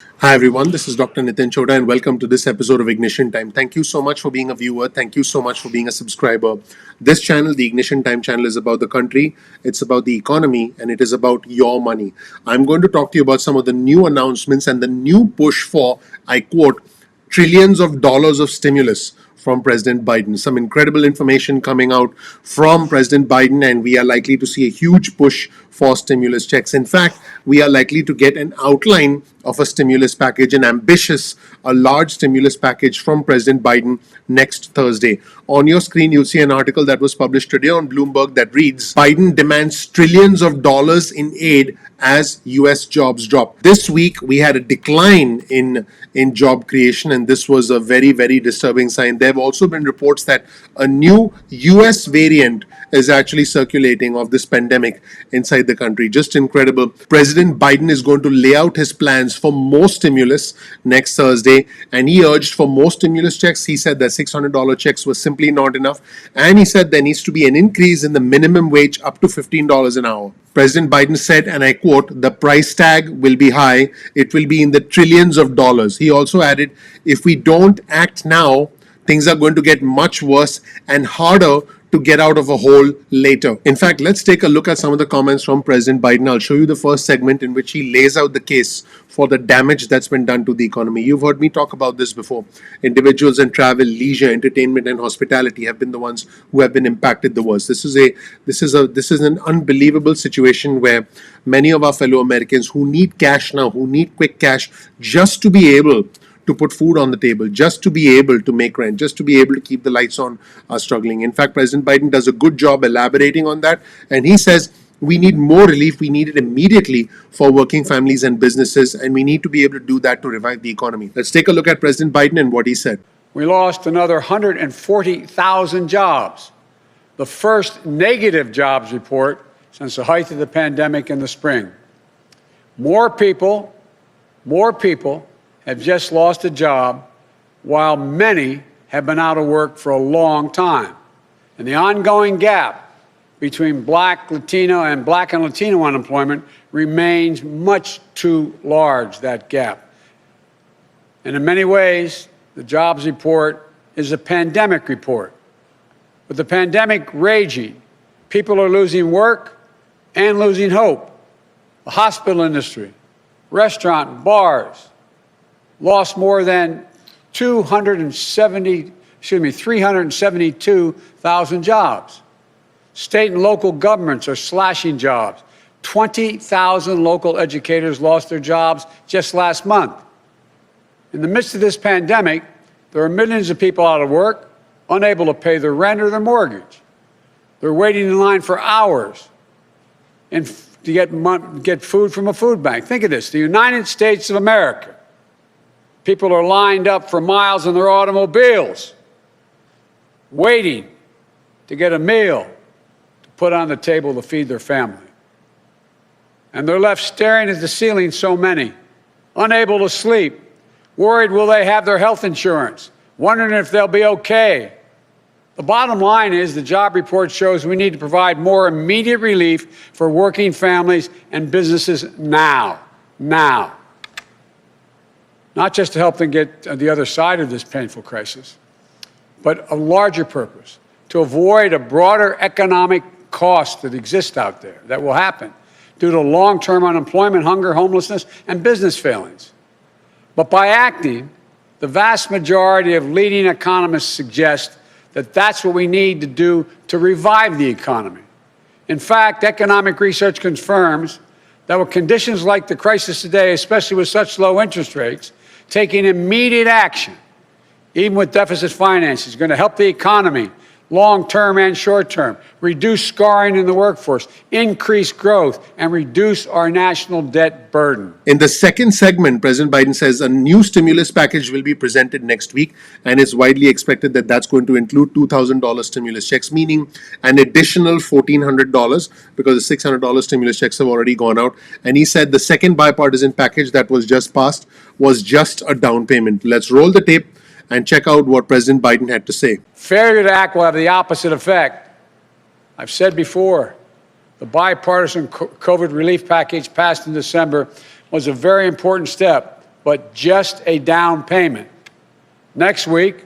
Hi everyone, this is Dr. Nitin Chhoda and welcome to this episode of Ignition Time. Thank you so much for being a viewer. Thank you so much for being a subscriber. This channel, the Ignition Time channel, is about the country, it's about the economy, and it is about your money. I'm going to talk to you about some of the new announcements and the new push for, I quote, trillions of dollars of stimulus from President Biden. Some incredible information coming out from President Biden, and we are likely to see a huge push for stimulus checks. In fact, we are likely to get an outline of a stimulus package, an ambitious, a large stimulus package from President Biden next Thursday. On your screen, you'll see an article that was published today on Bloomberg that reads Biden demands trillions of dollars in aid as US jobs drop. This week, we had a decline in job creation, and this was a very, very disturbing sign. There have also been reports that a new US variant is actually circulating of this pandemic inside the country. Just incredible. President Biden is going to lay out his plans for more stimulus next Thursday, and he urged for more stimulus checks. He said that $600 checks were simply not enough, and he said there needs to be an increase in the minimum wage up to $15 an hour. President Biden said, and I quote, the price tag will be high. It will be in the trillions of dollars. He also added, if we don't act now, things are going to get much worse and harder to get out of a hole later. In fact, let's take a look at some of the comments from President Biden. I'll show you the first segment in which he lays out the case for the damage that's been done to the economy. You've heard me talk about this before. Individuals in travel, leisure, entertainment, and hospitality have been the ones who have been impacted the worst. This is an unbelievable situation where many of our fellow Americans who need cash now, who need quick cash just to be able to put food on the table, just to be able to make rent, just to be able to keep the lights on, are struggling. In fact, President Biden does a good job elaborating on that, and he says we need more relief. We need it immediately for working families and businesses, and we need to be able to do that to revive the economy. Let's take a look at President Biden and what he said. We lost another 140,000 jobs, the first negative jobs report since the height of the pandemic in the spring. More people have just lost a job, while many have been out of work for a long time. And the ongoing gap between black and Latino unemployment remains much too large, that gap. And in many ways, the jobs report is a pandemic report. With the pandemic raging, people are losing work and losing hope. The hospital industry, restaurant, bars, lost more than 372,000 jobs. State and local governments are slashing jobs. 20,000 local educators lost their jobs just last month. In the midst of this pandemic, there are millions of people out of work, unable to pay their rent or their mortgage. They're waiting in line for hours to get food from a food bank. Think of this, the United States of America. People are lined up for miles in their automobiles, waiting to get a meal to put on the table to feed their family. And they're left staring at the ceiling, so many, unable to sleep, worried will they have their health insurance, wondering if they'll be okay. The bottom line is the job report shows we need to provide more immediate relief for working families and businesses now. Not just to help them get to the other side of this painful crisis, but a larger purpose, to avoid a broader economic cost that exists out there, that will happen due to long-term unemployment, hunger, homelessness, and business failings. But by acting, the vast majority of leading economists suggest that that's what we need to do to revive the economy. In fact, economic research confirms that with conditions like the crisis today, especially with such low interest rates, taking immediate action, even with deficit finance, is going to help the economy long-term and short-term, reduce scarring in the workforce, increase growth, and reduce our national debt burden. In the second segment, President Biden says a new stimulus package will be presented next week, and it's widely expected that that's going to include $2,000 stimulus checks, meaning an additional $1,400 because the $600 stimulus checks have already gone out. And he said the second bipartisan package that was just passed was just a down payment. Let's roll the tape and check out what President Biden had to say. Failure to act will have the opposite effect. I've said before, the bipartisan COVID relief package passed in December was a very important step, but just a down payment. Next week,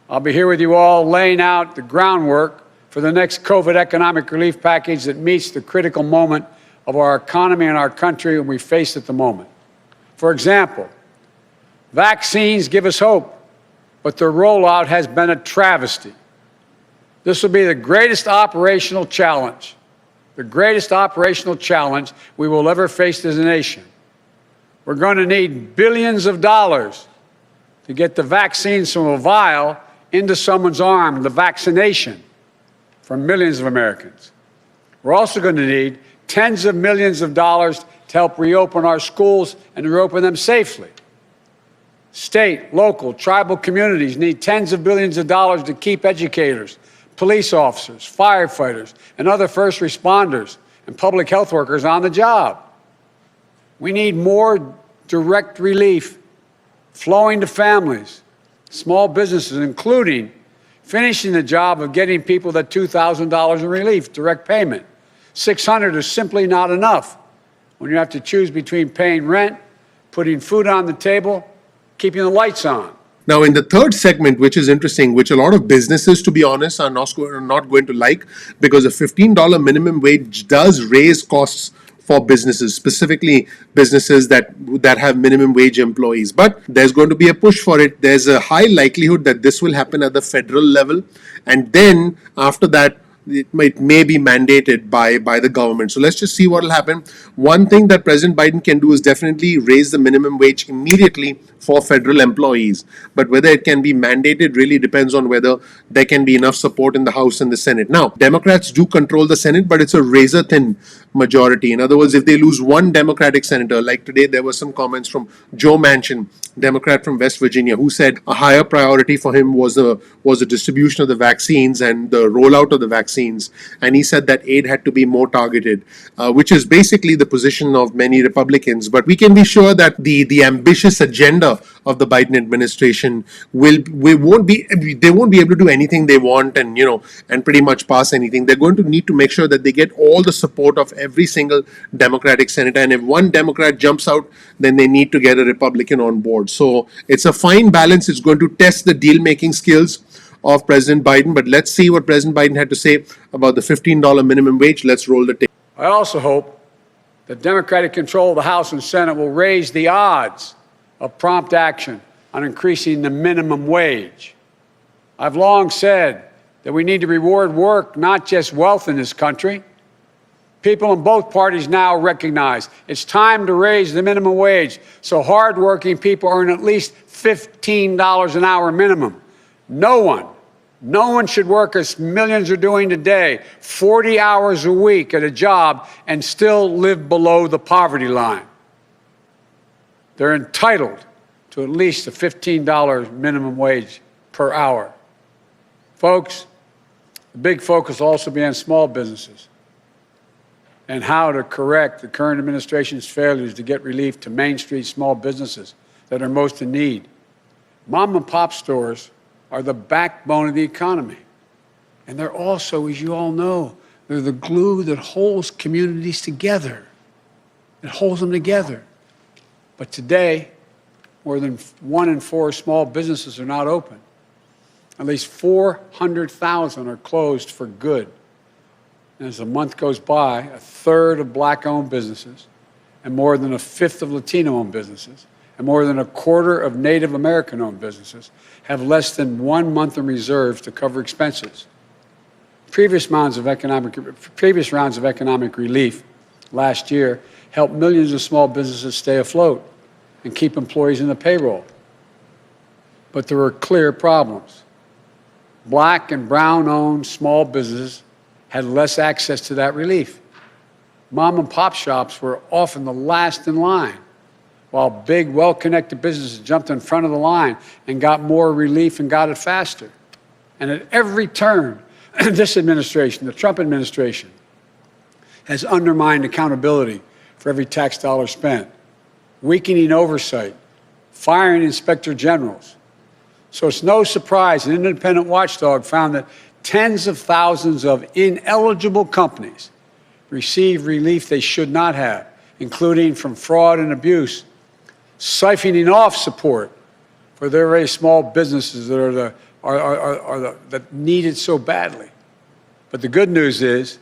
I'll be here with you all laying out the groundwork for the next COVID economic relief package that meets the critical moment of our economy and our country when we face at the moment. For example, vaccines give us hope, but their rollout has been a travesty. This will be the greatest operational challenge we will ever face as a nation. We're going to need billions of dollars to get the vaccines from a vial into someone's arm, the vaccination for millions of Americans. We're also going to need tens of millions of dollars to help reopen our schools and reopen them safely. State, local, tribal communities need tens of billions of dollars to keep educators, police officers, firefighters, and other first responders and public health workers on the job. We need more direct relief flowing to families, small businesses, including finishing the job of getting people that $2,000 in relief, direct payment. $600 is simply not enough when you have to choose between paying rent, putting food on the table, keeping the lights on. Now, in the third segment, which is interesting, which a lot of businesses, to be honest, are not going to like, because a $15 minimum wage does raise costs for businesses, specifically businesses that have minimum wage employees. But there's going to be a push for it. There's a high likelihood that this will happen at the federal level. And then after that, it may be mandated by the government. So let's just see what will happen. One thing that President Biden can do is definitely raise the minimum wage immediately for federal employees. But whether it can be mandated really depends on whether there can be enough support in the House and the Senate. Now, Democrats do control the Senate, but it's a razor-thin majority. In other words, if they lose one Democratic senator, like today there were some comments from Joe Manchin, Democrat from West Virginia, who said a higher priority for him was the distribution of the vaccines and the rollout of the vaccines. And he said that aid had to be more targeted, which is basically the position of many Republicans. But we can be sure that the ambitious agenda of the Biden administration they won't be able to do anything they want and pretty much pass anything. They're going to need to make sure that they get all the support of every single Democratic senator. And if one Democrat jumps out, then they need to get a Republican on board. So it's a fine balance. It's going to test the deal-making skills of President Biden. But let's see what President Biden had to say about the $15 minimum wage. Let's roll the tape. I also hope that Democratic control of the House and Senate will raise the odds of prompt action on increasing the minimum wage. I've long said that we need to reward work, not just wealth in this country. People in both parties now recognize it's time to raise the minimum wage so hardworking people earn at least $15 an hour minimum. No one should work as millions are doing today, 40 hours a week at a job, and still live below the poverty line. They're entitled to at least a $15 minimum wage per hour. Folks, the big focus will also be on small businesses and how to correct the current administration's failures to get relief to Main Street small businesses that are most in need. Mom and pop stores are the backbone of the economy. And they're also, as you all know, they're the glue that holds communities together. It holds them together. But today, more than 1 in 4 small businesses are not open. At least 400,000 are closed for good. And as the month goes by, a third of black-owned businesses, and more than a fifth of Latino-owned businesses, and more than a quarter of Native American-owned businesses have less than 1 month in reserves to cover expenses. Previous rounds of economic relief last year helped millions of small businesses stay afloat and keep employees in the payroll. But there were clear problems. Black and brown-owned small businesses had less access to that relief. Mom and pop shops were often the last in line, while big, well-connected businesses jumped in front of the line and got more relief and got it faster. And at every turn, this administration, the Trump administration, has undermined accountability for every tax dollar spent, weakening oversight, firing inspector generals. So it's no surprise an independent watchdog found that tens of thousands of ineligible companies receive relief they should not have, including from fraud and abuse. siphoning off support for their very small businesses that need it so badly. But the good news is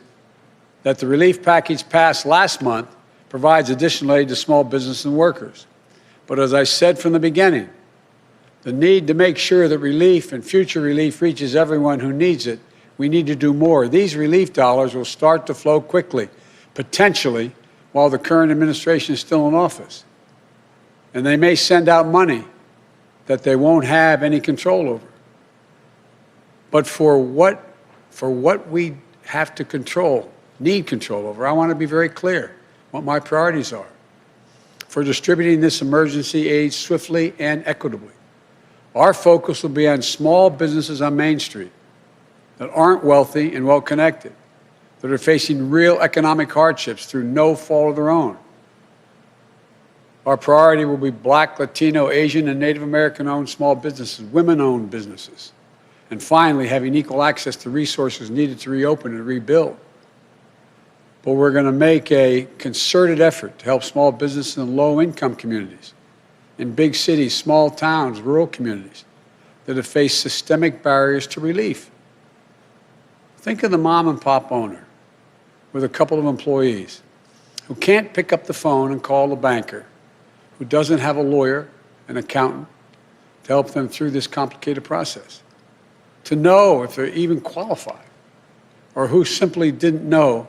that the relief package passed last month provides additional aid to small business and workers. But as I said from the beginning, the need to make sure that relief and future relief reaches everyone who needs it, we need to do more. These relief dollars will start to flow quickly, potentially while the current administration is still in office. And they may send out money that they won't have any control over. But for what we have to need control over, I want to be very clear what my priorities are for distributing this emergency aid swiftly and equitably. Our focus will be on small businesses on Main Street that aren't wealthy and well-connected, that are facing real economic hardships through no fault of their own. Our priority will be Black, Latino, Asian, and Native American-owned small businesses, women-owned businesses, and finally, having equal access to resources needed to reopen and rebuild. But we're going to make a concerted effort to help small businesses in low-income communities, in big cities, small towns, rural communities that have faced systemic barriers to relief. Think of the mom-and-pop owner with a couple of employees who can't pick up the phone and call the banker, who doesn't have a lawyer, an accountant, to help them through this complicated process, to know if they're even qualified, or who simply didn't know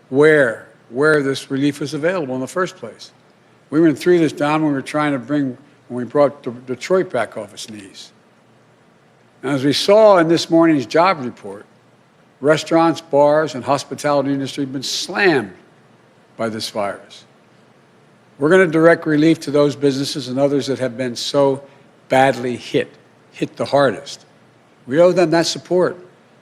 where this relief was available in the first place. We went through this, Don, when we brought Detroit back off its knees. And as we saw in this morning's job report, restaurants, bars, and hospitality industry have been slammed by this virus. We're going to direct relief to those businesses and others that have been so badly hit the hardest. We owe them that support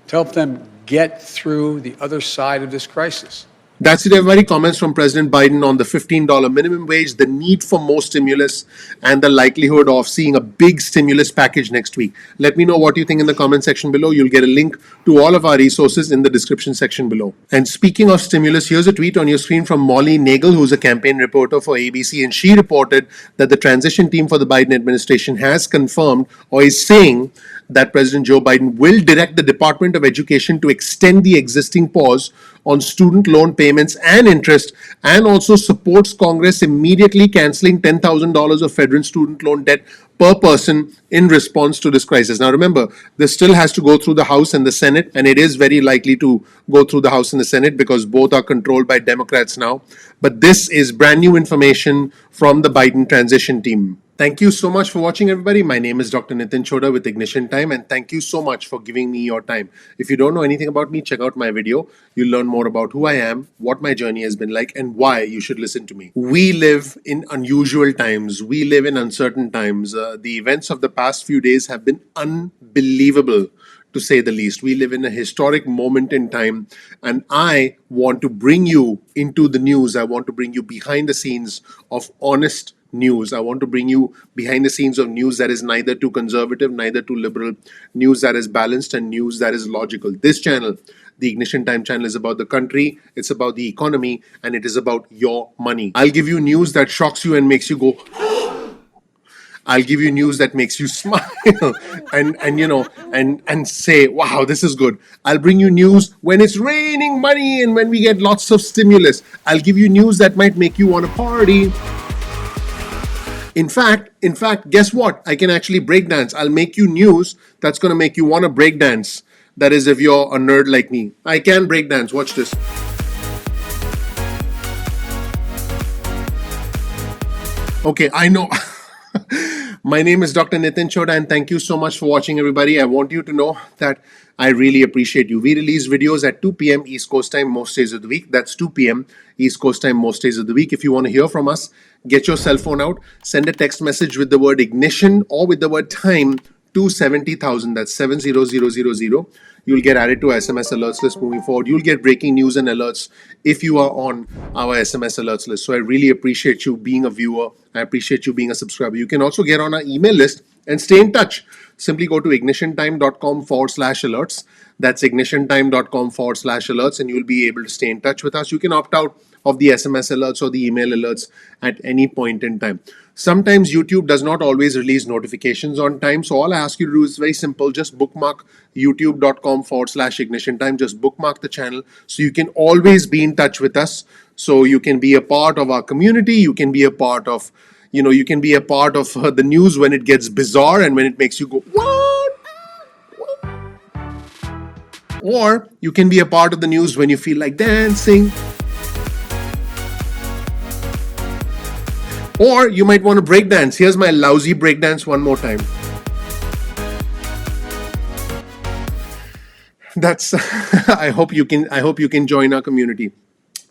to help them get through the other side of this crisis. That's it, everybody. Comments from President Biden on the $15 minimum wage, the need for more stimulus, and the likelihood of seeing a big stimulus package next week. Let me know what you think in the comment section below. You'll get a link to all of our resources in the description section below. And speaking of stimulus, here's a tweet on your screen from Molly Nagel, who's a campaign reporter for ABC, and she reported that the transition team for the Biden administration has confirmed or is saying that President Joe Biden will direct the Department of Education to extend the existing pause on student loan payments and interest, and also supports Congress immediately canceling $10,000 of federal student loan debt per person in response to this crisis. Now remember, this still has to go through the House and the Senate, and it is very likely to go through the House and the Senate because both are controlled by Democrats now. But this is brand new information from the Biden transition team. Thank you so much for watching, everybody. My name is Dr. Nitin Chhoda with Ignition Time, and thank you so much for giving me your time. If you don't know anything about me, check out my video. You'll learn more about who I am, what my journey has been like, and why you should listen to me. We live in unusual times. We live in uncertain times. The events of the past few days have been unbelievable, to say the least. We live in a historic moment in time, and I want to bring you into the news. I want to bring you behind the scenes of honest news. I want to bring you behind the scenes of news that is neither too conservative, neither too liberal, news that is balanced, and news that is logical. This channel, the Ignition Time channel, is about the country, it's about the economy, and it is about your money. I'll give you news that shocks you and makes you go, I'll give you news that makes you smile and say, wow, this is good. I'll bring you news when it's raining money and when we get lots of stimulus. I'll give you news that might make you want to party. In fact, guess what? I can actually break dance. I'll make you news that's going to make you want to break dance. That is, if you're a nerd like me. I can break dance. Watch this. Okay, I know. My name is Dr. Nitin Chhoda, and thank you so much for watching, everybody. I want you to know that I really appreciate you. We release videos at 2 p.m. East Coast time most days of the week. That's 2 p.m. East Coast time most days of the week. If you want to hear from us, get your cell phone out, send a text message with the word ignition or with the word time to 70,000. That's 70000. You'll get added to SMS alerts list moving forward. You'll get breaking news and alerts if you are on our SMS alerts list. So I really appreciate you being a viewer. I appreciate you being a subscriber. You can also get on our email list and stay in touch. Simply go to ignitiontime.com/alerts. That's ignitiontime.com/alerts, and you'll be able to stay in touch with us. You can opt out of the SMS alerts or the email alerts at any point in time. Sometimes YouTube does not always release notifications on time. So all I ask you to do is very simple. Just bookmark youtube.com/ignition time. Just bookmark the channel so you can always be in touch with us. So you can be a part of our community. You can be a part of, you can be a part of the news when it gets bizarre and when it makes you go, what? Or you can be a part of the news when you feel like dancing. Or you might want to break dance. Here's my lousy break dance one more time. That's I hope you can join our community.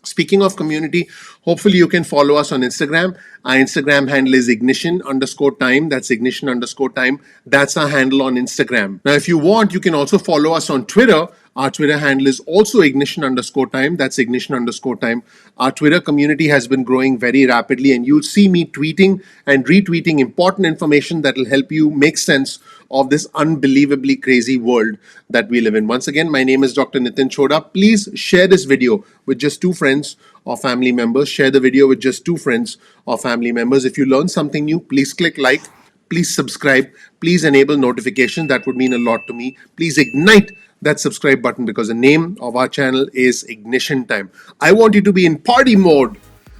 Speaking of community, hopefully you can follow us on Instagram. Our Instagram handle is ignition_time. That's ignition_time. That's our handle on Instagram. Now, if you want, you can also follow us on Twitter. Our Twitter handle is also ignition_time. That's ignition_time. Our Twitter community has been growing very rapidly, and you'll see me tweeting and retweeting important information that will help you make sense of this unbelievably crazy world that we live in. Once again, my name is Dr. Nitin Chhoda. Please share this video with just 2 friends or family members. Share the video with just 2 friends or family members. If you learn something new, please click like. Please subscribe. Please enable notification. That would mean a lot to me. Please ignite that subscribe button because the name of our channel is Ignition Time. I want you to be in party mode.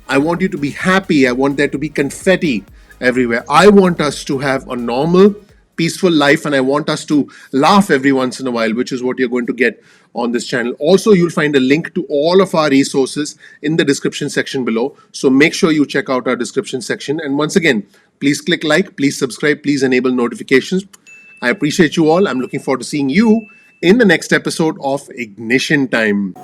I want you to be happy. I want there to be confetti everywhere. I want us to have a normal, peaceful life, and I want us to laugh every once in a while, which is what you're going to get on this channel. Also, you'll find a link to all of our resources in the description section below. So make sure you check out our description section. And once again, please click like, please subscribe, please enable notifications. I appreciate you all. I'm looking forward to seeing you in the next episode of Ignition Time.